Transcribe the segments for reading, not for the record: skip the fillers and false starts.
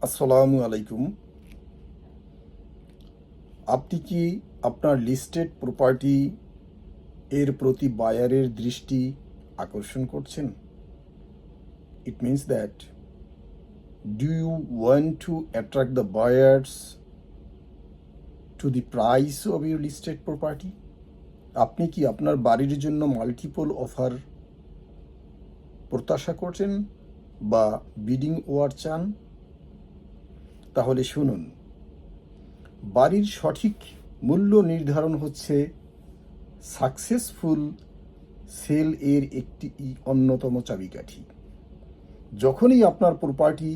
আসসালামু আলাইকুম। আপনি কি আপনার লিস্টেড প্রপার্টি এর প্রতি বায়ারের দৃষ্টি আকর্ষণ করছেন? It means that do you want to attract the buyers to the price of your listed property? আপনি কি আপনার বাড়ির জন্য মাল্টিপল অফার প্রত্যাশা করছেন বা বিডিং ওয়ার চান? তাহলে শুনুন, বাড়ির সঠিক মূল্য নির্ধারণ হচ্ছে সাকসেসফুল সেল এর একটি অন্যতম চাবিকাঠি। যখনই আপনার প্রপার্টি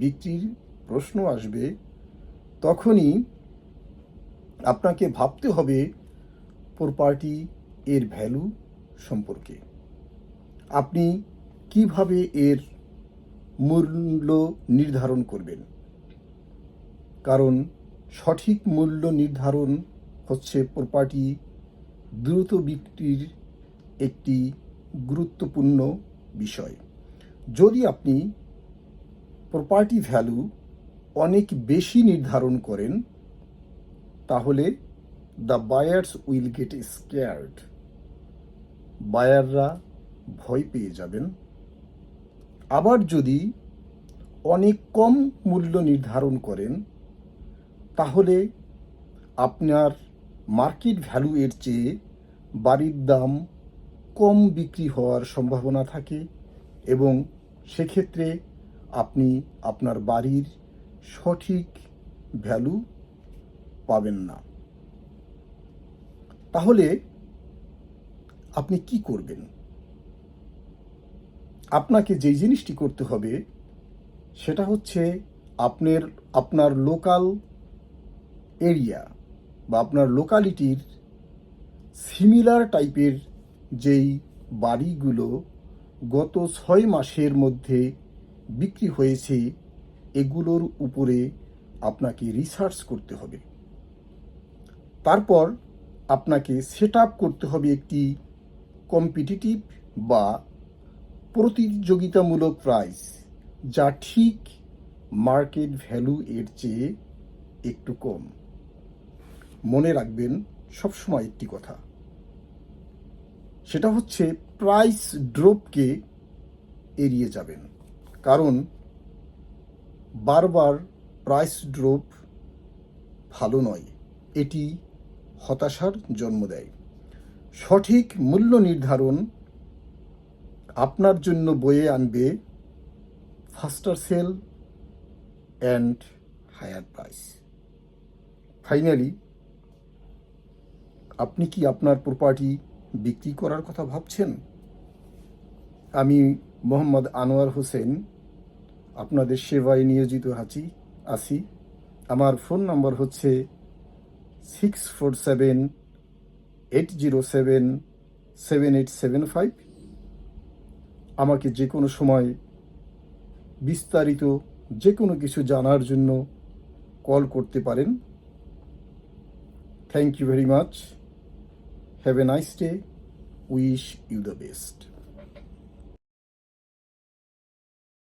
বিক্রির প্রশ্ন আসবে, তখনই আপনাকে ভাবতে হবে প্রপার্টি এর ভ্যালু সম্পর্কে। আপনি কিভাবে এর মূল্য নির্ধারণ করবেন? কারণ সঠিক মূল্য নির্ধারণ হচ্ছে প্রপার্টি দ্রুত বিক্রির একটি গুরুত্বপূর্ণ বিষয়। যদি আপনি প্রপার্টি ভ্যালু অনেক বেশি নির্ধারণ করেন, তাহলে the buyers will get scared. বায়াররা ভয় পেয়ে যাবেন। আবার যদি অনেক কম মূল্য নির্ধারণ করেন, তাহলে আপনার মার্কেট ভ্যালু এর চেয়ে বাড়ির দাম কম বিক্রি হওয়ার সম্ভাবনা থাকে এবং সেক্ষেত্রে আপনি আপনার বাড়ির সঠিক ভ্যালু পাবেন না। তাহলে আপনি কি করবেন? আপনাকে যেই জিনিসটি করতে হবে সেটা হচ্ছে আপনার লোকাল এরিয়া বা আপনার লোকালিটির সিমিলার টাইপের যেই বাড়িগুলো গত 6 মাসের মধ্যে বিক্রি হয়েছে, এগুলোর উপরে আপনাকে রিসার্চ করতে হবে। তারপর আপনাকে সেট আপ করতে হবে একটি কম্পিটিটিভ বা প্রতিযোগিতামূলক প্রাইস, যা ঠিক মার্কেট ভ্যালু এর চেয়ে একটু কম। মনে রাখবেন সবসময় একটি কথা, সেটা হচ্ছে প্রাইস ড্রপকে এড়িয়ে যাবেন। কারণ বারবার প্রাইস ড্রপ ভালো নয়, এটি হতাশার জন্ম দেয়। সঠিক মূল্য নির্ধারণ আপনার জন্য বয়ে আনবে faster sale and higher price. Finally, আপনি কি আপনার প্রপার্টি বিক্রি করার কথা ভাবছেন? আমি মোহাম্মদ আনোয়ার হোসেন আপনাদের সেবায় নিয়োজিত আছি। আমার ফোন নাম্বার হচ্ছে 6478077875। আমাকে যে কোনো সময় বিস্তারিত যে কোনো কিছু জানার জন্য কল করতে পারেন। Thank you very much. Have a nice day. Wish you the best.